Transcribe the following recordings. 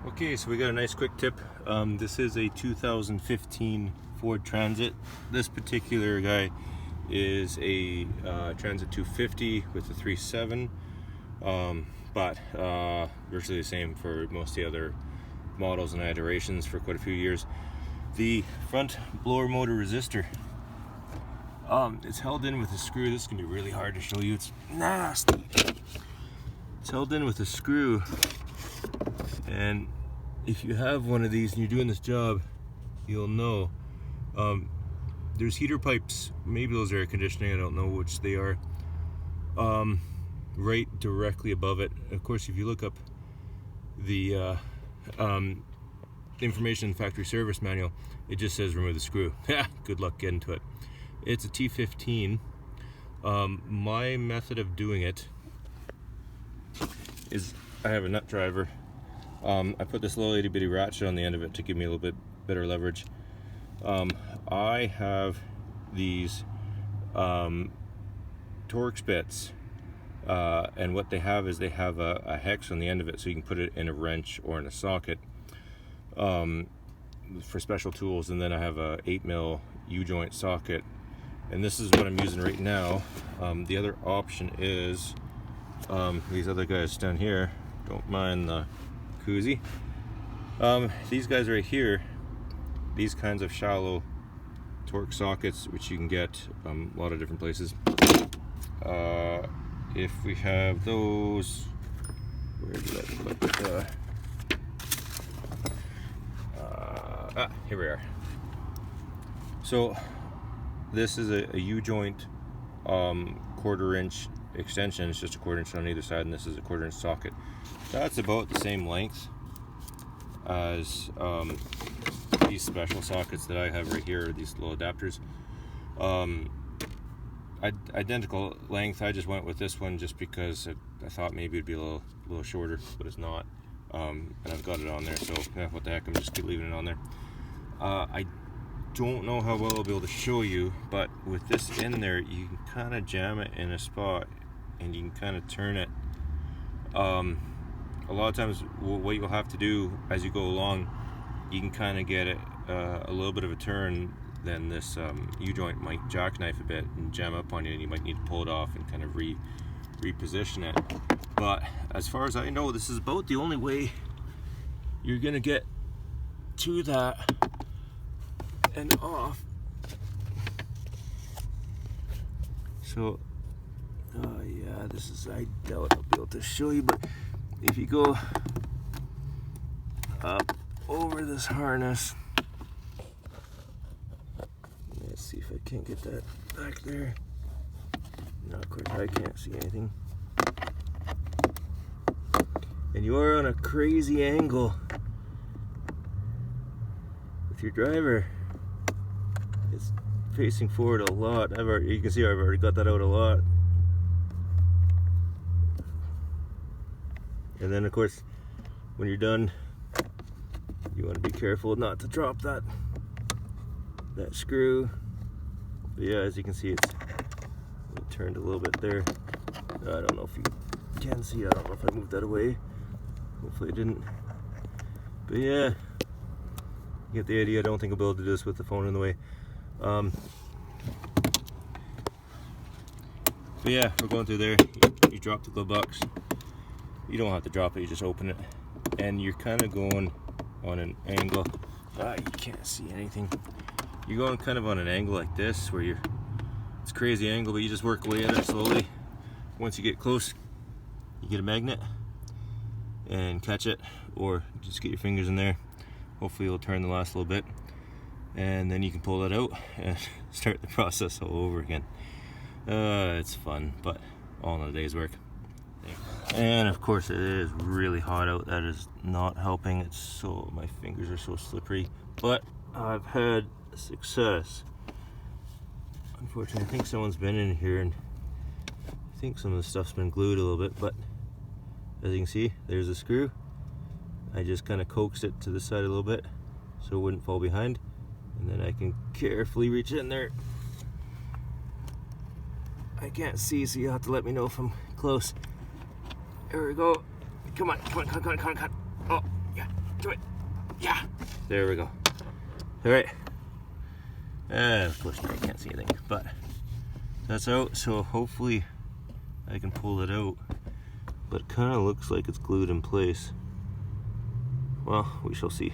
Okay, so we got a nice quick tip. This is a 2015 Ford Transit. This particular guy is a Transit 250 with a 3.7, but virtually the same for most of the other models and iterations for quite a few years. The front blower motor resistor, it's held in with a screw. This can be really hard to show you. It's nasty. It's held in with a screw, and if you have one of these and you're doing this job, you'll know. There's heater pipes, maybe those are air conditioning, I don't know which they are, right directly above it. Of course, if you look up the information in the factory service manual, it just says remove the screw. Good luck getting to it. It's a T15. My method of doing it is I have a nut driver. I put this little itty bitty ratchet on the end of it to give me a little bit better leverage. I have these Torx bits, and what they have is they have a hex on the end of it, so you can put it in a wrench or in a socket for special tools. And then I have a 8mm U-joint socket, and this is what I'm using right now. The other option is these other guys down here. Don't mind the koozie. These guys right here, these kinds of shallow Torx sockets, which you can get a lot of different places. If we have those, where did I put here we are. So this is a U-joint 1/4 inch extension. It's just a 1/4 inch on either side, and this is a 1/4 inch socket. That's about the same length as these special sockets that I have right here, these little adapters. Identical length. I just went with this one just because I thought maybe it'd be a little shorter, but it's not. And I've got it on there, so yeah, what the heck, I'm just keep leaving it on there. I don't know how well I'll be able to show you, but with this in there, you can kind of jam it in a spot and you can kind of turn it. A lot of times what you'll have to do as you go along, you can kind of get it a little bit of a turn, then this U-joint might jackknife a bit and jam up on you, and you might need to pull it off and kind of reposition it. But as far as I know, this is about the only way you're gonna get to that and off. So yeah, this is, I doubt I'll be able to show you, but if you go up over this harness, let's see if I can't get that back there. No, of course I can't see anything. And you are on a crazy angle with your driver. It's facing forward a lot. You can see I've already got that out a lot. And then of course, when you're done, you want to be careful not to drop that screw. But yeah, as you can see, it turned a little bit there. I don't know if you can see. I don't know if I moved that away. Hopefully I didn't. But yeah, you get the idea. I don't think I'll be able to do this with the phone in the way. But yeah, we're going through there. You drop the glove box. You don't have to drop it, you just open it, and you're kind of going on an angle. You can't see anything. You're going kind of on an angle like this, where it's a crazy angle, but you just work away at it slowly. Once you get close, you get a magnet and catch it, or just get your fingers in there. Hopefully it'll turn the last little bit, and then you can pull it out and start the process all over again. It's fun, but all in a day's work. And of course it is really hot out. That is not helping. My fingers are so slippery, but I've had success. Unfortunately, I think someone's been in here, and I think some of the stuff's been glued a little bit, but as you can see, there's a screw. I just kind of coaxed it to the side a little bit so it wouldn't fall behind, and then I can carefully reach in there. I can't see, so you'll have to let me know if I'm close. There we go. Come on, come on, come on, come on, come on. Oh, yeah. Do it. Yeah. There we go. All right. Of course, I can't see anything, but that's out. So hopefully I can pull it out. But it kind of looks like it's glued in place. Well, we shall see.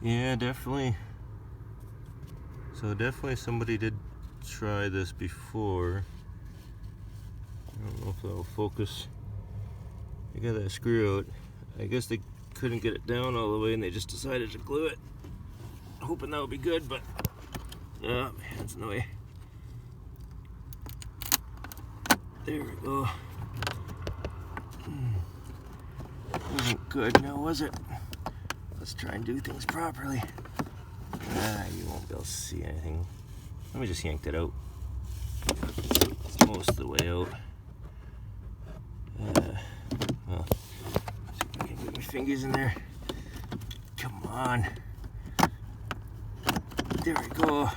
Yeah, definitely. So definitely somebody did try this before. I don't know if that'll focus. I got that screw out. I guess they couldn't get it down all the way and they just decided to glue it. Hoping that would be good, but my hand's in the way. There we go. Wasn't good now, was it? Let's try and do things properly. You won't be able to see anything. Let me just yank it out. It's most of the way out. Well, see if I can get my fingers in there. Come on. There we go.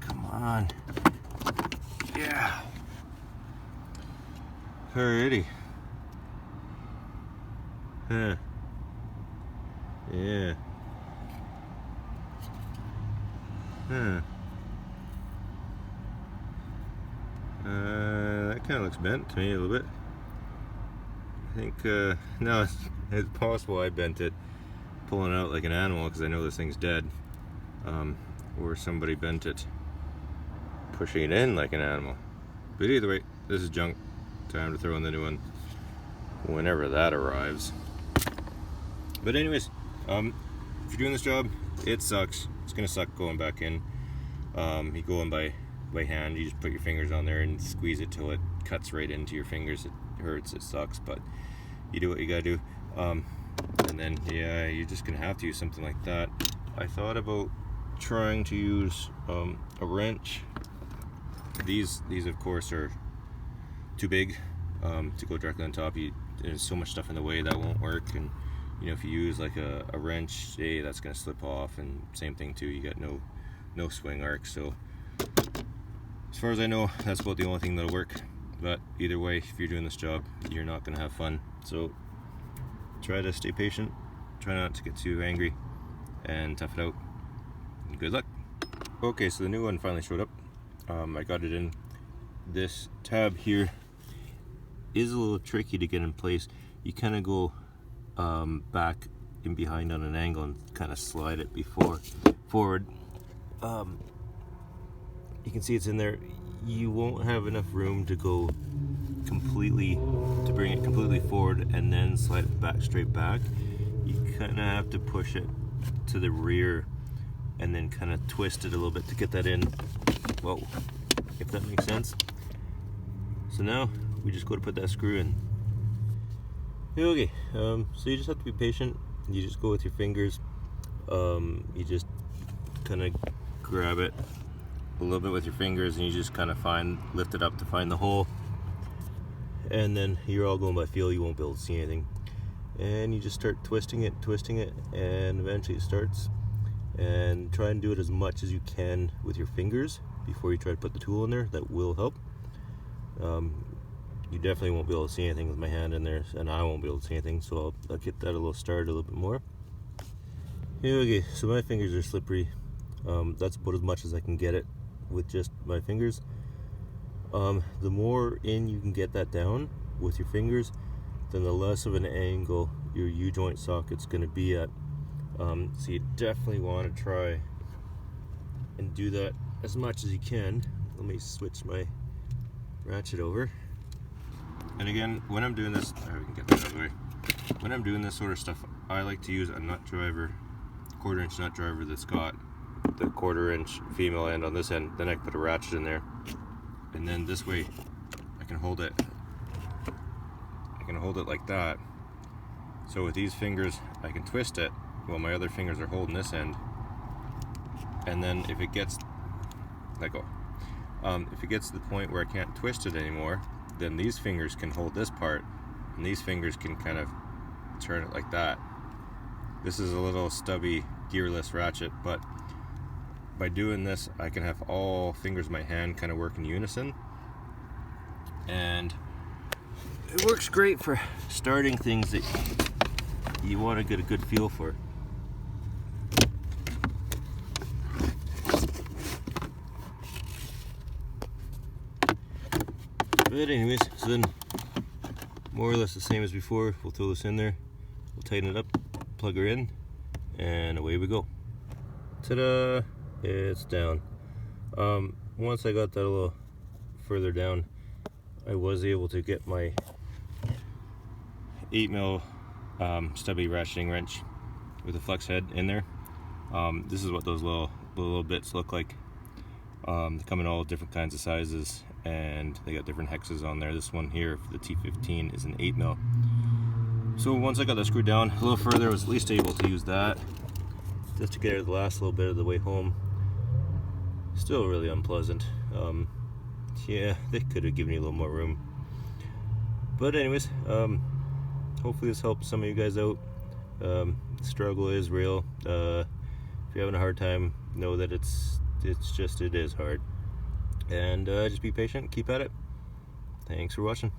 Come on. Yeah. Alrighty. Huh. Yeah. Huh. That kind of looks bent to me a little bit. I think, no, it's possible I bent it pulling it out like an animal because I know this thing's dead. Or somebody bent it pushing it in like an animal. But either way, this is junk. Time to throw in the new one whenever that arrives. But anyways, if you're doing this job, it sucks. It's gonna suck going back in. You go in by hand. You just put your fingers on there and squeeze it till it cuts right into your fingers. It hurts. It sucks, but you do what you gotta do. And then yeah, you're just gonna have to use something like that. I thought about trying to use a wrench. These of course are too big to go directly on top. There's so much stuff in the way that won't work, and you know, if you use like a wrench, that's gonna slip off, and same thing too, you got no swing arc. So as far as I know, that's about the only thing that'll work. But either way, if you're doing this job, you're not gonna have fun. So try to stay patient, try not to get too angry, and tough it out. Good luck. Okay, so the new one finally showed up. I got it in. This tab here is a little tricky to get in place. You kind of go back in behind on an angle and kind of slide it forward. You can see it's in there. You won't have enough room to go to bring it completely forward and then slide it back straight back. You kind of have to push it to the rear and then kind of twist it a little bit to get that in. Whoa, if that makes sense. So now we just go to put that screw in. Okay, so you just have to be patient. You just go with your fingers. You just kind of grab it a little bit with your fingers, and you just kind of lift it up to find the hole. And then you're all going by feel. You won't be able to see anything. And you just start twisting it, and eventually it starts. And try and do it as much as you can with your fingers before you try to put the tool in there. That will help. You definitely won't be able to see anything with my hand in there, and I won't be able to see anything, so I'll get that a little started a little bit more. Okay, so my fingers are slippery. That's about as much as I can get it with just my fingers. The more in you can get that down with your fingers, then the less of an angle your U-joint socket's going to be at. So you definitely want to try and do that as much as you can. Let me switch my ratchet over. And again, when I'm doing this, we can get that out of the way. When I'm doing this sort of stuff, I like to use a nut driver, quarter-inch nut driver that's got the quarter-inch female end on this end. Then I can put a ratchet in there, and then this way I can hold it. I can hold it like that. So with these fingers, I can twist it while my other fingers are holding this end. And then if it gets, let go. If it gets to the point where I can't twist it anymore, then these fingers can hold this part, and these fingers can kind of turn it like that. This is a little stubby gearless ratchet, but by doing this, I can have all fingers of my hand kind of work in unison. And it works great for starting things that you want to get a good feel for. But anyways, so then more or less the same as before. We'll throw this in there, we'll tighten it up, plug her in, and away we go. Ta-da! It's down. Once I got that a little further down, I was able to get my 8mm stubby ratcheting wrench with a flex head in there. This is what those little bits look like. They come in all different kinds of sizes, and they got different hexes on there. This one here for the T15 is an 8mm. So once I got that screwed down a little further, I was at least able to use that just to get her the last little bit of the way home. Still really unpleasant. Yeah, they could have given you a little more room. But anyways, hopefully this helps some of you guys out. The struggle is real. If you're having a hard time, know that it is hard. And just be patient, keep at it. Thanks for watching.